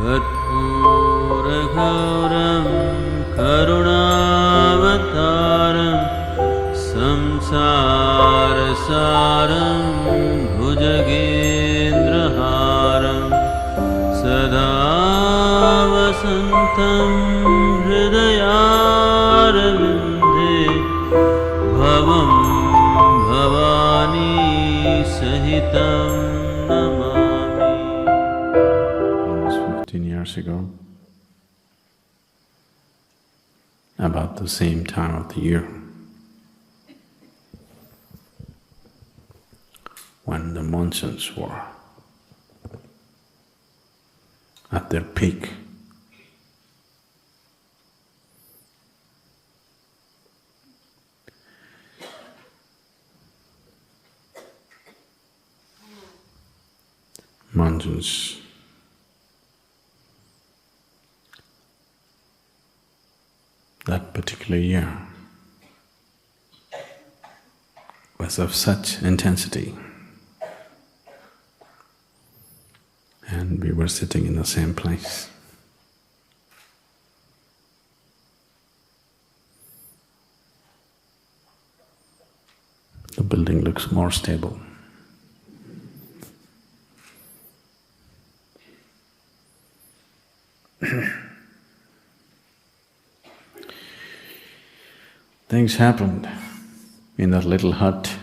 कर्पूरघोरं करुणावतारं संसारसारं भुजगेन्द्रहारं सदा वसन्तं हृदयारविन्दे भवं भवानी सहितं Namami. Almost 15 years ago, about the same time of the year, when the monsoons were at their peak, monsoons that particular year was of such intensity, and we were sitting in the same place. The building looks more stable. Things happened in that little hut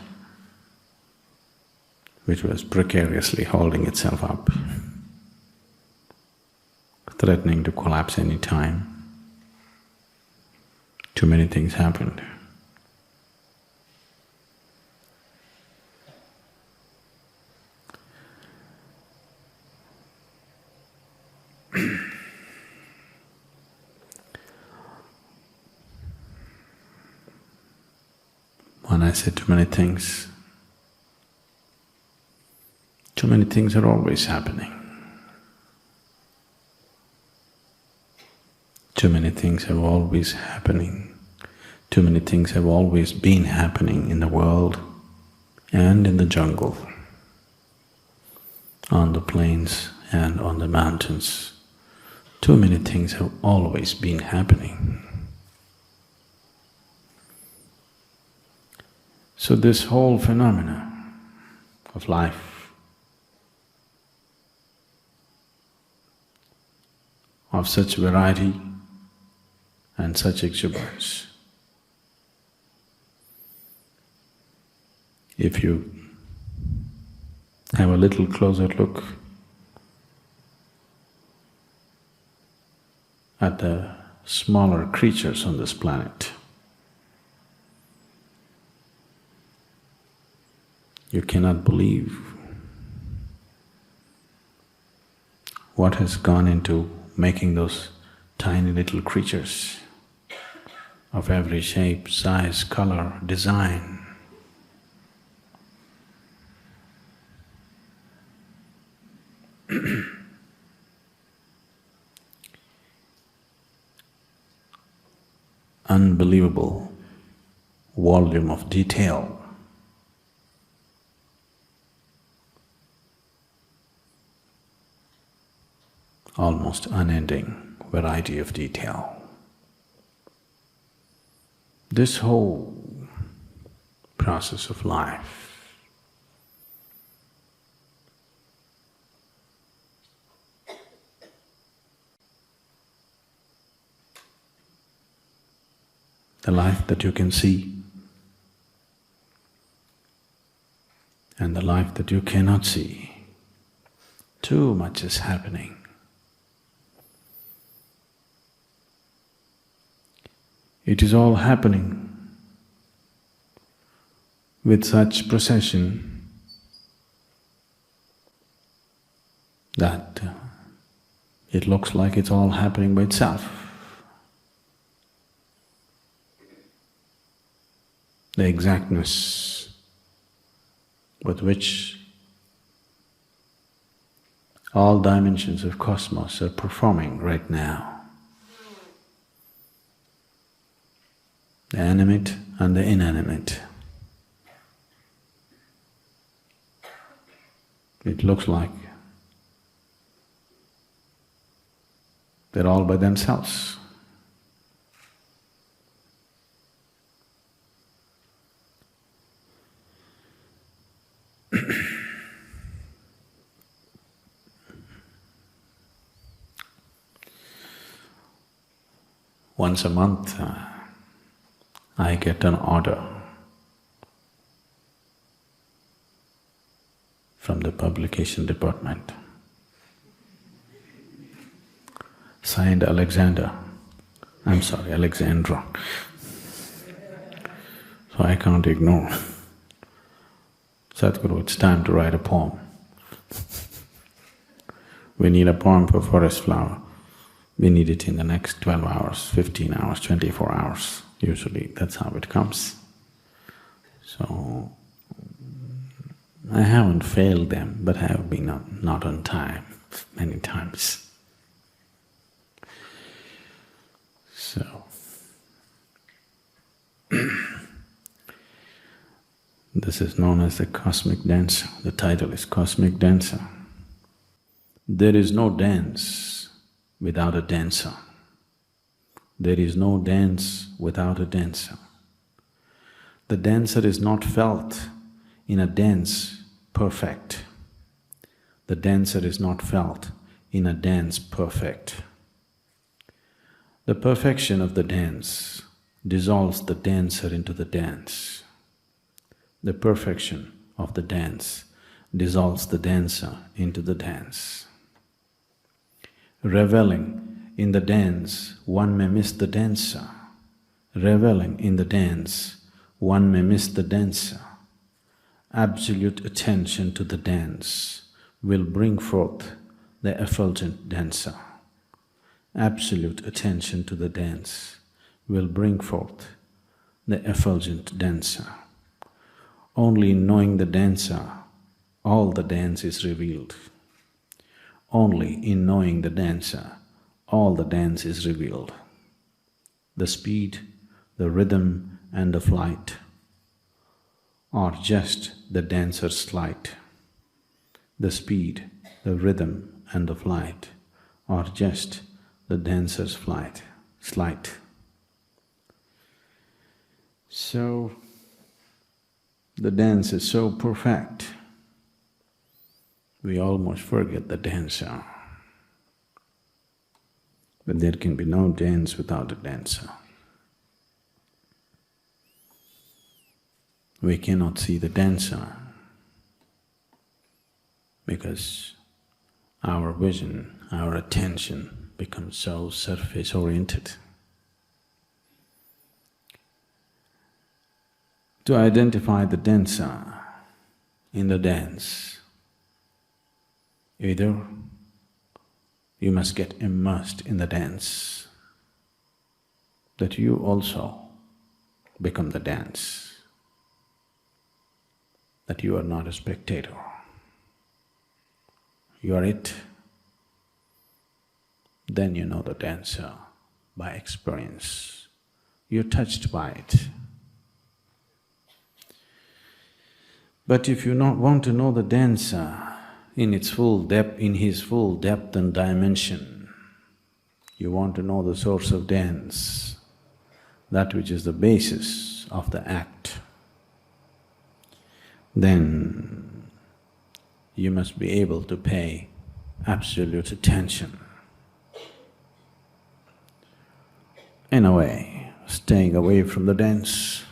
which was precariously holding itself up, threatening to collapse any time. Too many things happened. When I say too many things are always happening. Too many things are always happening. Too many things have always been happening in the world and in the jungle, on the plains and on the mountains. Too many things have always been happening. So this whole phenomena of life of such variety and such exuberance, if you have a little closer look at the smaller creatures on this planet, you cannot believe what has gone into making those tiny little creatures of every shape, size, color, design. Unbelievable volume of detail. Almost unending variety of detail. This whole process of life the life that you can see and the life that you cannot see, too much is happening. It is all happening with such precision that it looks like it's all happening by itself. The exactness with which all dimensions of cosmos are performing right now, the animate and the inanimate. It looks like They're all by themselves. Once a month, I get an order from the publication department, signed Alexandra, so I can't ignore. Sadhguru, it's time to write a poem. We need a poem for forest flower. We need it in the next 12 hours, 15 hours, 24 hours. Usually that's how it comes. So, I haven't failed them, but I have been not on time many times. So, this is known as the cosmic dancer. The title is Cosmic Dancer. There is no dance without a dancer. There is no dance without a dancer. The dancer is not felt in a dance perfect. The dancer is not felt in a dance perfect. The perfection of the dance dissolves the dancer into the dance. The perfection of the dance dissolves the dancer into the dance. Reveling in the dance, one may miss the dancer. Reveling in the dance, one may miss the dancer. Absolute attention to the dance will bring forth the effulgent dancer. Absolute attention to the dance will bring forth the effulgent dancer. Only in knowing the dancer, all the dance is revealed. Only in knowing the dancer, all the dance is revealed. The speed, the rhythm and the flight are just the dancer's sleight. The speed, the rhythm and the flight are just the dancer's sleight. So, the dance is so perfect, we almost forget the dancer. But there can be no dance without a dancer. We cannot see the dancer because our vision, our attention becomes so surface-oriented. To identify the dancer in the dance, either you must get immersed in the dance, that you also become the dance, that you are not a spectator, you are it. Then you know the dancer by experience, you're touched by it. But if you want to know the dancer in its full depth, in his full depth and dimension, you want to know the source of dance, that which is the basis of the act, then you must be able to pay absolute attention. In a way, staying away from the dance.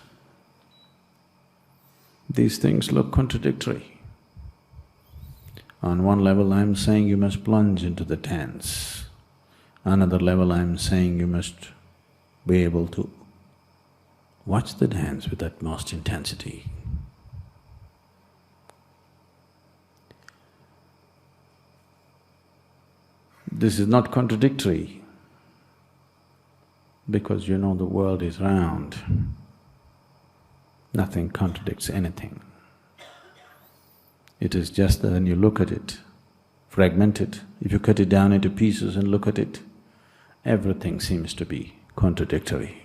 These things look contradictory. On one level I'm saying you must plunge into the dance. Another level I'm saying you must be able to watch the dance with utmost intensity. This is not contradictory because you know the world is round. Nothing contradicts anything. It is just that when you look at it, fragmented, if you cut it down into pieces and look at it, everything seems to be contradictory.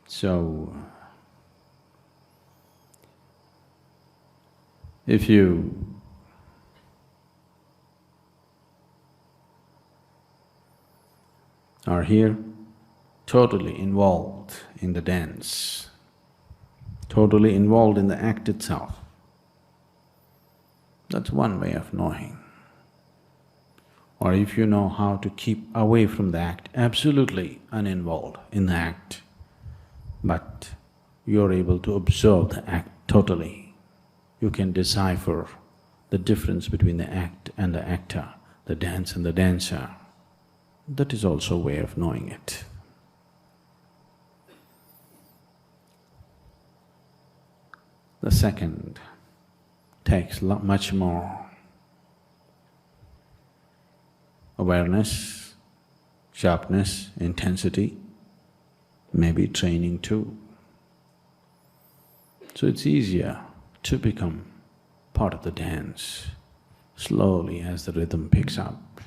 So, if you are here totally involved in the dance, totally involved in the act itself. That's one way of knowing. Or if you know how to keep away from the act, absolutely uninvolved in the act, but you're able to observe the act totally, you can decipher the difference between the act and the actor, the dance and the dancer. That is also a way of knowing it. The second takes much more awareness, sharpness, intensity, maybe training too. So it's easier to become part of the dance slowly as the rhythm picks up.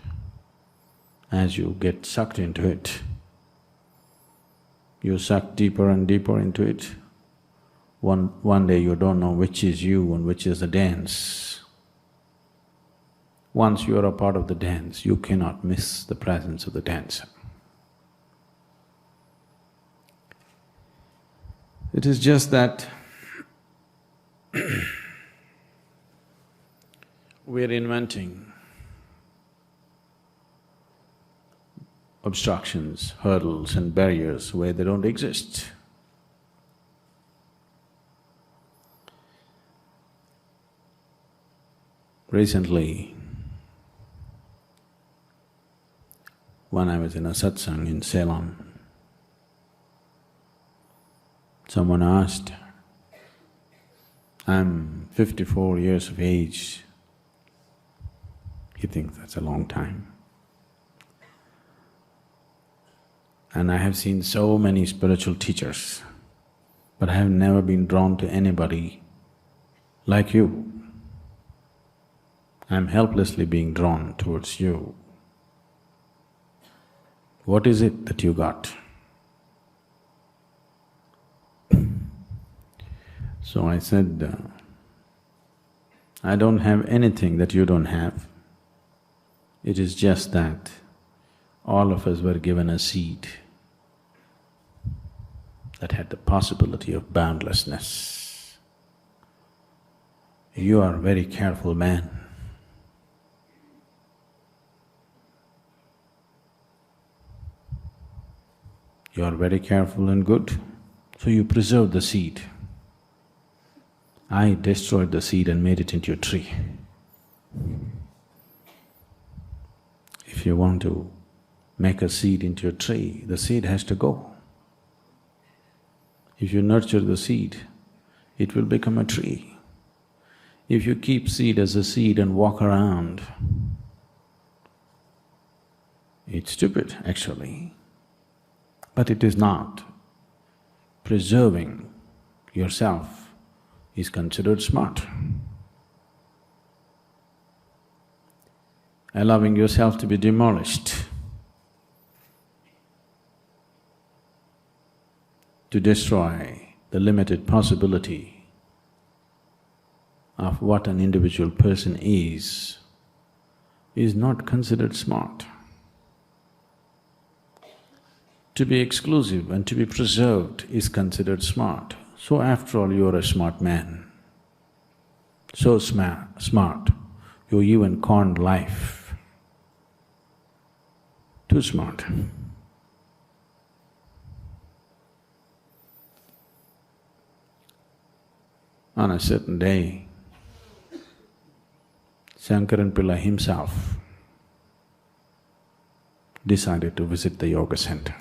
As you get sucked into it, you suck deeper and deeper into it. One day you don't know which is you and which is the dance. Once you are a part of the dance, you cannot miss the presence of the dancer. It is just that we're inventing obstructions, hurdles and barriers where they don't exist. Recently, when I was in a satsang in Ceylon, someone asked, I'm 54 years of age. He thinks that's a long time. And I have seen so many spiritual teachers, but I have never been drawn to anybody like you. I'm helplessly being drawn towards you. What is it that you got? So I said, I don't have anything that you don't have. It is just that all of us were given a seed that had the possibility of boundlessness. You are a very careful man. You are very careful and good, so you preserve the seed. I destroyed the seed and made it into a tree. If you want to make a seed into a tree, the seed has to go. If you nurture the seed, it will become a tree. If you keep seed as a seed and walk around, it's stupid actually. But it is not. Preserving yourself is considered smart. Allowing yourself to be demolished, to destroy the limited possibility of what an individual person is not considered smart. To be exclusive and to be preserved is considered smart. So after all, you are a smart man. So smart, you even conned life. Too smart. On a certain day, Shankaran Pillai himself decided to visit the yoga center.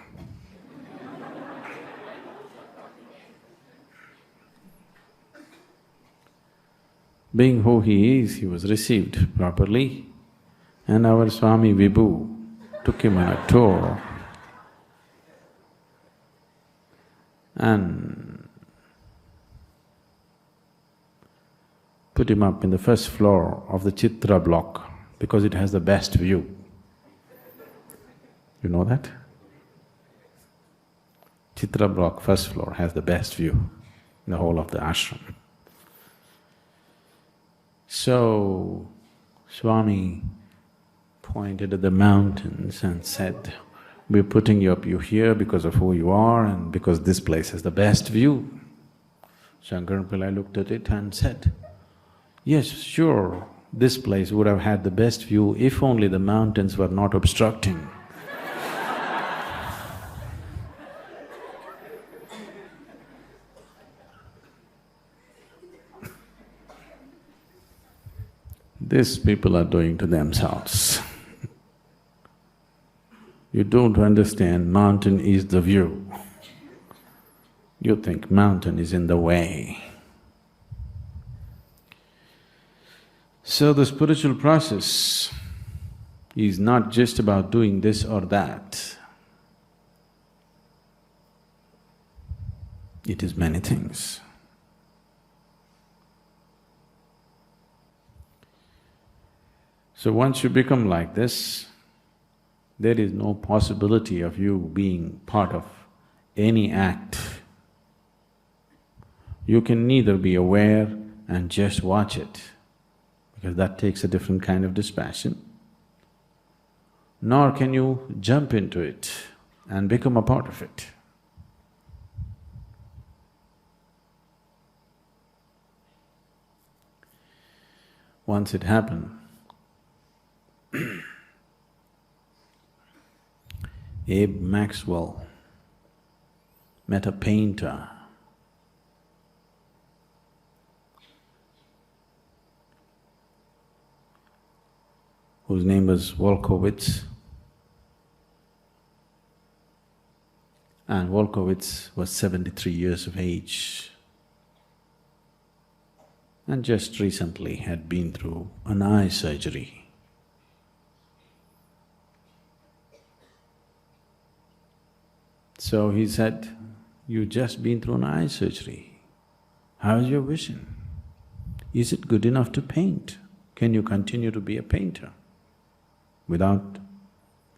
Being who he is, he was received properly, and our Swami Vibhu took him on a tour and put him up in the first floor of the Chitra block because it has the best view. You know that? Chitra block, first floor, has the best view in the whole of the ashram. So, Swami pointed at the mountains and said, We're putting you up you here because of who you are and because this place has the best view. Shankaran Pillai looked at it and said, yes, sure, this place would have had the best view if only the mountains were not obstructing. This people are doing to themselves. You don't understand, mountain is the view. You think mountain is in the way. So the spiritual process is not just about doing this or that. It is many things. So once you become like this, there is no possibility of you being part of any act. You can neither be aware and just watch it, because that takes a different kind of dispassion, nor can you jump into it and become a part of it. Once it happened, Abe Maxwell met a painter whose name was Wolkowitz, and Wolkowitz was 73 years of age and just recently had been through an eye surgery. So he said, "You just been through an eye surgery. How's your vision? Is it good enough to paint? Can you continue to be a painter? Without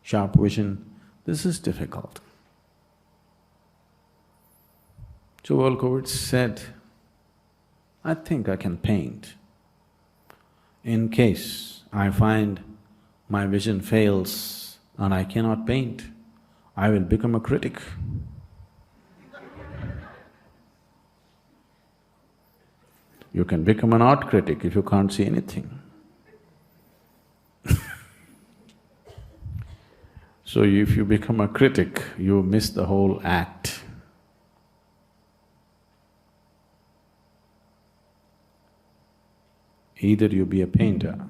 sharp vision, this is difficult." So Wolkowitz said, "I think I can paint. In case I find my vision fails and I cannot paint, I will become a critic." You can become an art critic if you can't see anything. So if you become a critic, you miss the whole act. Either you be a painter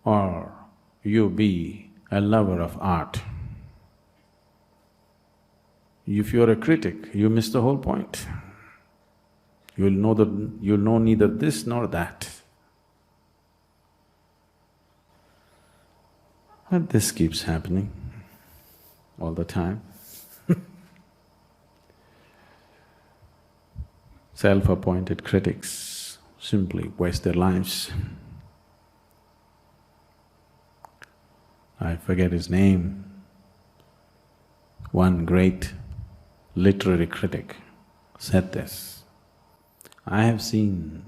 or you be a lover of art. If you're a critic, you miss the whole point. You'll know neither this nor that. But this keeps happening all the time. Self-appointed critics simply waste their lives. I forget his name. One great literary critic said this, "I have seen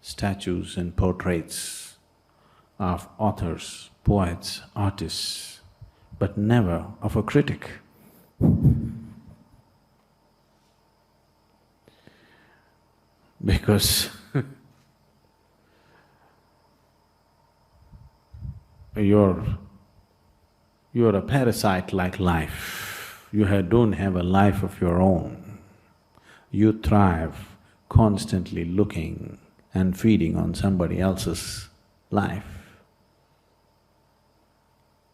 statues and portraits of authors, poets, artists, but never of a critic." Because you're a parasite like life. You don't have a life of your own. You thrive constantly looking and feeding on somebody else's life.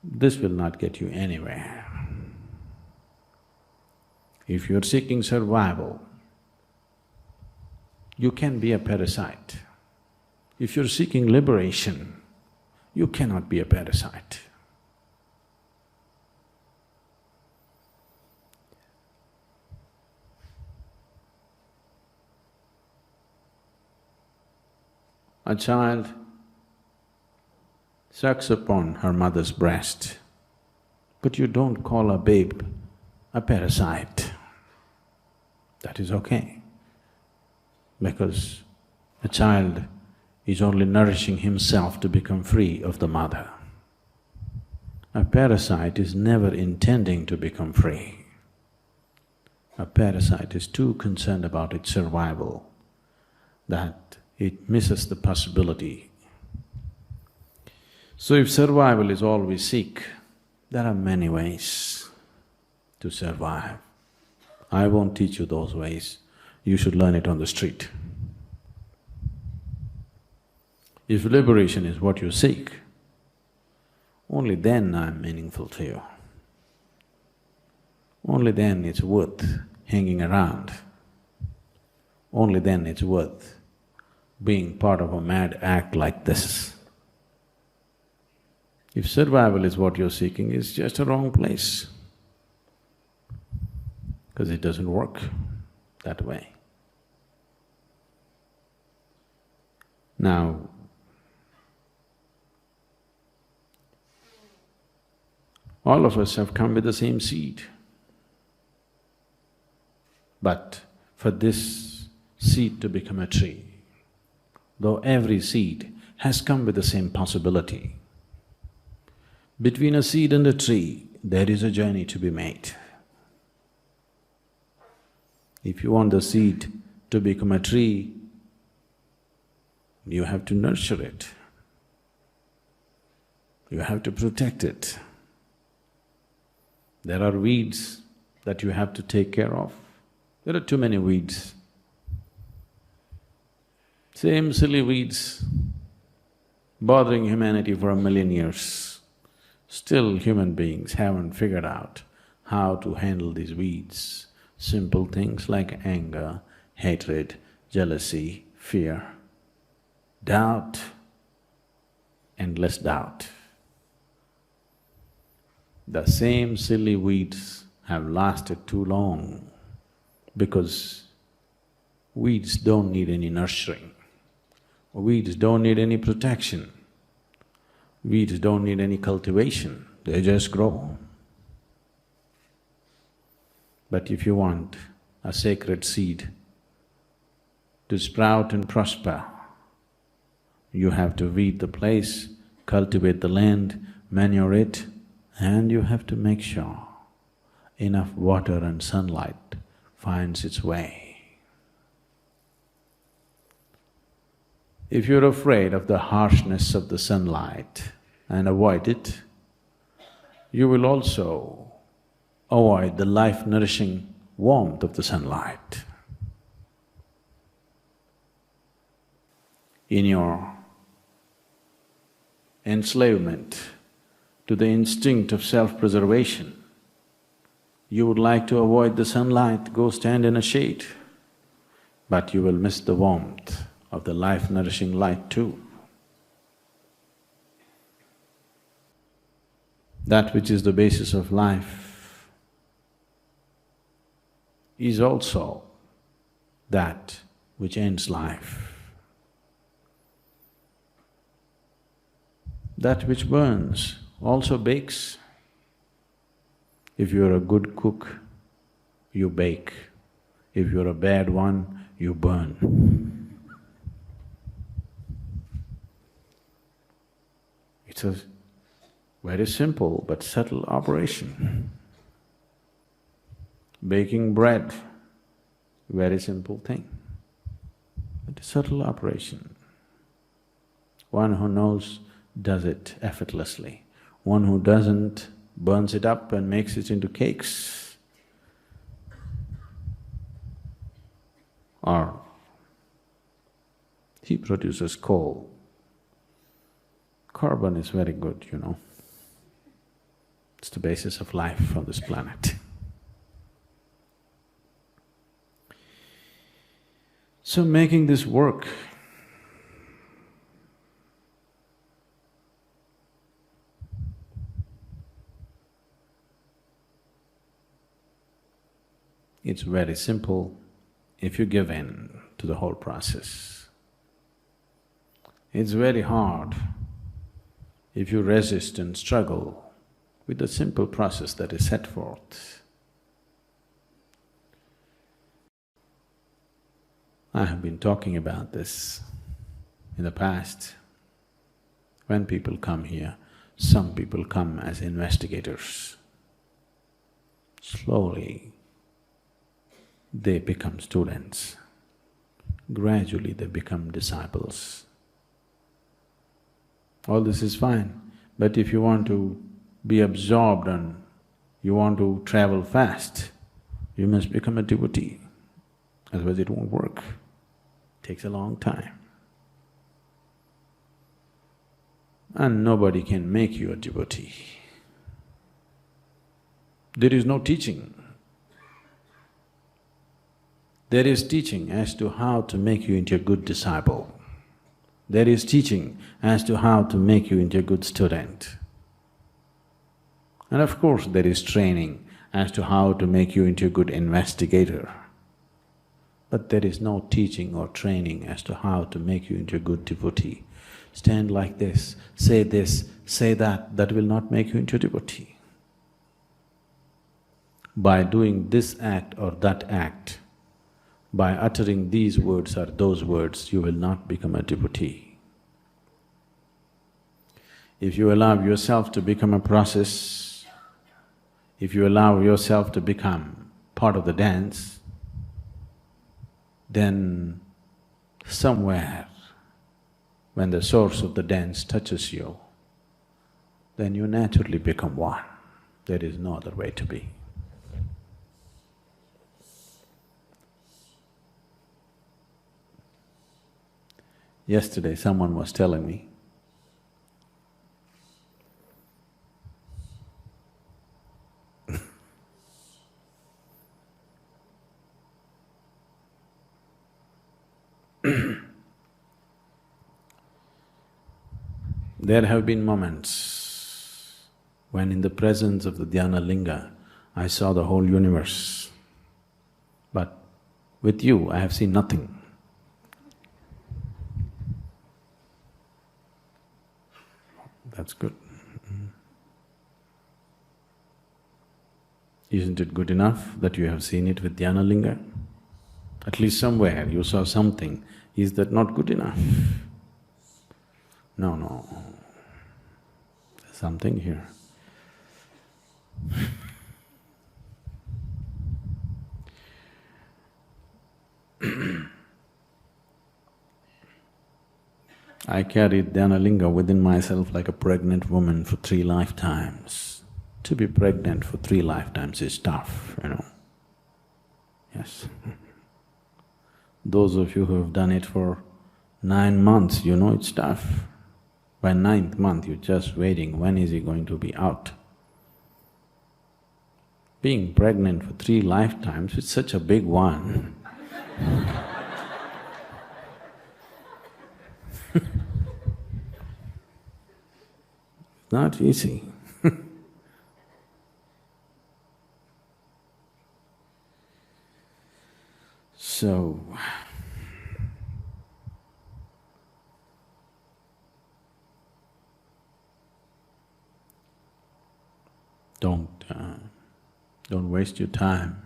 This will not get you anywhere. If you're seeking survival, you can be a parasite. If you're seeking liberation, you cannot be a parasite. A child sucks upon her mother's breast, but you don't call a babe a parasite. That is okay, because a child is only nourishing himself to become free of the mother. A parasite is never intending to become free. A parasite is too concerned about its survival that it misses the possibility. So if survival is all we seek, there are many ways to survive. I won't teach you those ways, you should learn it on the street. If liberation is what you seek, only then I'm meaningful to you. Only then it's worth hanging around. Only then it's worth being part of a mad act like this. If survival is what you're seeking, it's just a wrong place, because it doesn't work that way. Now, all of us have come with the same seed. But for this seed to become a tree, though every seed has come with the same possibility, between a seed and a tree, there is a journey to be made. If you want the seed to become a tree, you have to nurture it. You have to protect it. There are weeds that you have to take care of. There are too many weeds. Same silly weeds bothering humanity for 1,000,000 years. Still human beings haven't figured out how to handle these weeds. Simple things like anger, hatred, jealousy, fear, doubt, endless doubt. The same silly weeds have lasted too long because weeds don't need any nurturing. Weeds don't need any protection. Weeds don't need any cultivation, they just grow. But if you want a sacred seed to sprout and prosper, you have to weed the place, cultivate the land, manure it, and you have to make sure enough water and sunlight finds its way. If you're afraid of the harshness of the sunlight and avoid it, you will also avoid the life-nourishing warmth of the sunlight. In your enslavement to the instinct of self-preservation, you would like to avoid the sunlight, go stand in a shade, but you will miss the warmth of the life-nourishing light too. That which is the basis of life is also that which ends life. That which burns also bakes. If you're a good cook, you bake. If you're a bad one, you burn. It's a very simple but subtle operation. Baking bread, very simple thing, but a subtle operation. One who knows does it effortlessly. One who doesn't burns it up and makes it into cakes. Or he produces coal. Carbon is very good, you know. It's the basis of life on this planet. So making this work, it's very simple if you give in to the whole process. It's very hard if you resist and struggle with the simple process that is set forth. I have been talking about this in the past. When people come here, Some people come as investigators. Slowly, they become students. Gradually, they become disciples. All this is fine, but if you want to be absorbed and you want to travel fast, you must become a devotee, otherwise it won't work. It takes a long time. And nobody can make you a devotee. There is no teaching. There is teaching as to how to make you into a good disciple. There is teaching as to how to make you into a good student. And of course, there is training as to how to make you into a good investigator. But there is no teaching or training as to how to make you into a good devotee. Stand like this, say that will not make you into a devotee. By doing this act or that act, by uttering these words or those words, you will not become a devotee. If you allow yourself to become a process, if you allow yourself to become part of the dance, then somewhere when the source of the dance touches you, then you naturally become one. There is no other way to be. Yesterday someone was telling me, there have been moments when in the presence of the dhyana linga, I saw the whole universe. But with you, I have seen nothing. That's good. Isn't it good enough that you have seen it with dhyana linga? At least somewhere you saw something. Is that not good enough? No. There's something here. I carried dhyana linga within myself like a pregnant woman for 3 lifetimes. To be pregnant for 3 lifetimes is tough, you know. Yes. Those of you who have done it for 9 months, you know it's tough. By 9th month, you're just waiting, when is he going to be out? Being pregnant for 3 lifetimes, it's such a big one. Not easy. So, don't waste your time.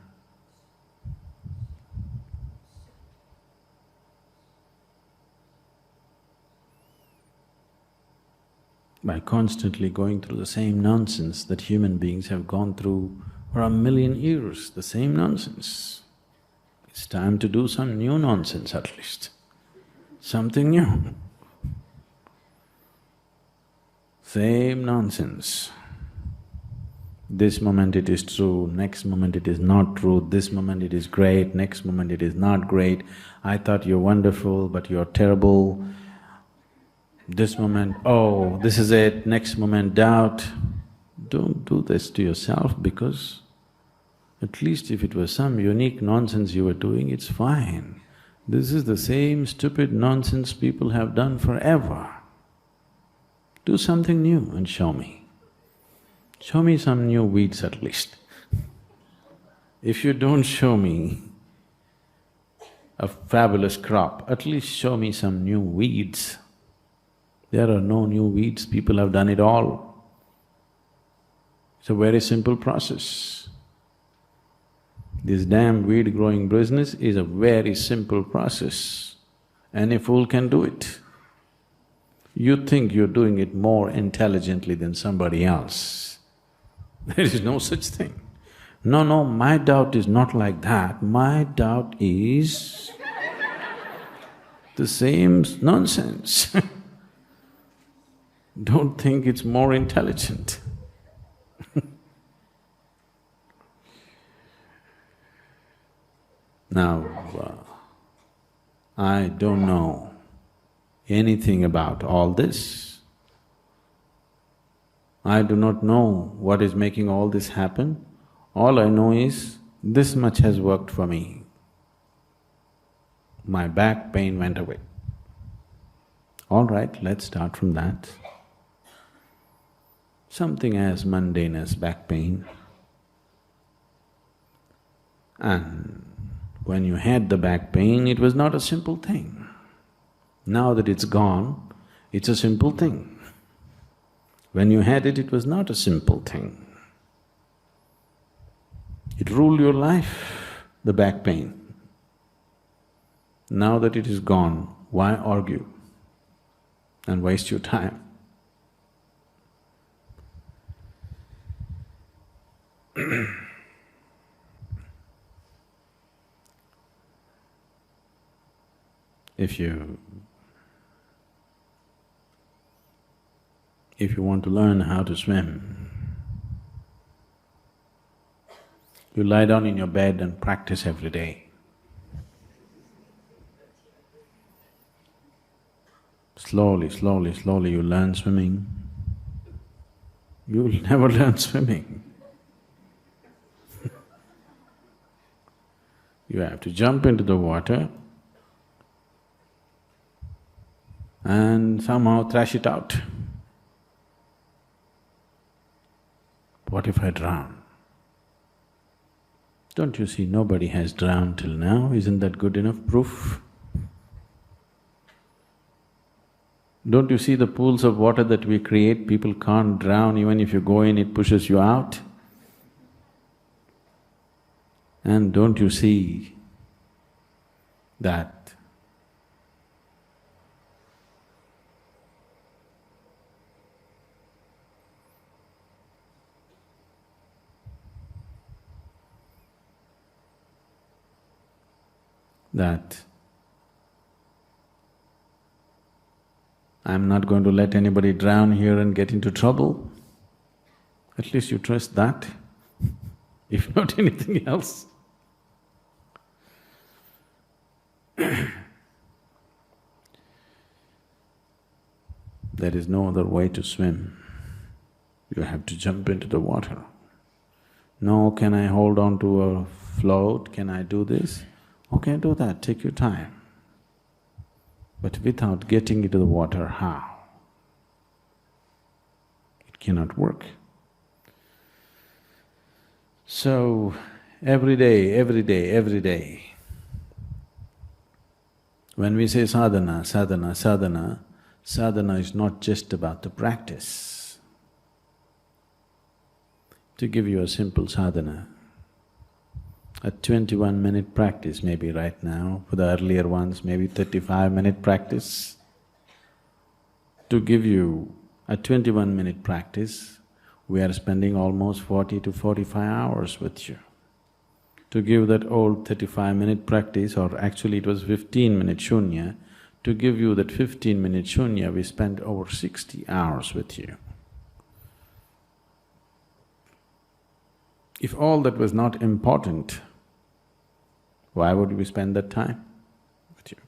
By constantly going through the same nonsense that human beings have gone through for 1,000,000 years, the same nonsense. It's time to do some new nonsense at least, something new. Same nonsense. This moment it is true, next moment it is not true, this moment it is great, next moment it is not great. I thought you're wonderful, but you're terrible. This moment, oh, this is it, next moment, doubt. Don't do this to yourself, because at least if it was some unique nonsense you were doing, it's fine. This is the same stupid nonsense people have done forever. Do something new and show me. Show me some new weeds at least. If you don't show me a fabulous crop, at least show me some new weeds. There are no new weeds, people have done it all. It's a very simple process. This damn weed growing business is a very simple process. Any fool can do it. You think you're doing it more intelligently than somebody else. There is no such thing. No, no, my doubt is not like that. My doubt is the same nonsense. Don't think it's more intelligent. Now, I don't know anything about all this. I do not know what is making all this happen. All I know is this much has worked for me. My back pain went away. All right, let's start from that. Something as mundane as back pain. And when you had the back pain, it was not a simple thing. Now that it's gone, it's a simple thing. When you had it, it was not a simple thing. It ruled your life, the back pain. Now that it is gone, why argue and waste your time? If you want to learn how to swim, you lie down in your bed and practice every day. Slowly, slowly, slowly you learn swimming. You will never learn swimming. You have to jump into the water and somehow thrash it out. What if I drown? Don't you see nobody has drowned till now? Isn't that good enough proof? Don't you see the pools of water that we create? People can't drown, even if you go in, it pushes you out. And don't you see that I'm not going to let anybody drown here and get into trouble? At least you trust that, if not anything else. There is no other way to swim. You have to jump into the water. No, can I hold on to a float? Can I do this? Okay, do that, take your time. But without getting into the water, how? It cannot work. So, every day, when we say sadhana, sadhana, sadhana, sadhana is not just about the practice. To give you a simple sadhana, a 21-minute practice maybe right now, for the earlier ones maybe 35-minute practice. To give you a 21-minute practice, we are spending almost 40 to 45 hours with you. To give that old 35-minute practice, or actually it was 15-minute shunya, to give you that 15-minute shunya, we spent over 60 hours with you. If all that was not important, why would we spend that time with you?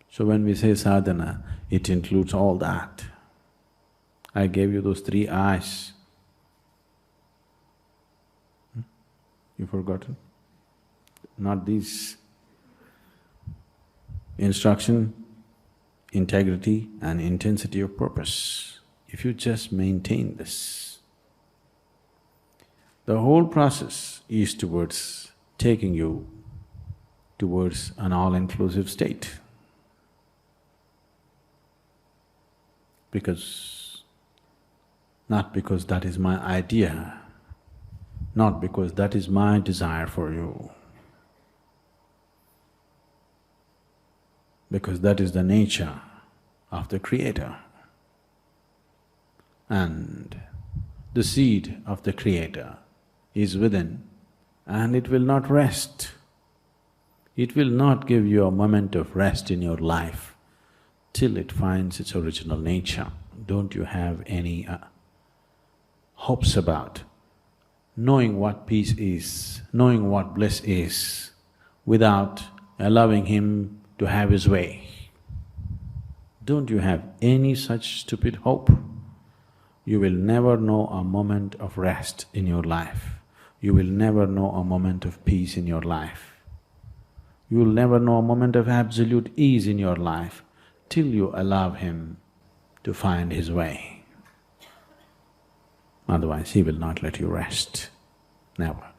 So when we say sadhana, it includes all that. I gave you those 3 eyes. You forgotten? Not these. Instruction, integrity and intensity of purpose. If you just maintain this, the whole process is towards taking you towards an all-inclusive state. Not because that is my idea, not because that is my desire for you, because that is the nature of the Creator. And the seed of the Creator is within, and it will not rest. It will not give you a moment of rest in your life till it finds its original nature. Don't you have any hopes about knowing what peace is, knowing what bliss is, without allowing him to have his way? Don't you have any such stupid hope? You will never know a moment of rest in your life. You will never know a moment of peace in your life. You will never know a moment of absolute ease in your life till you allow him to find his way. Otherwise, he will not let you rest, never.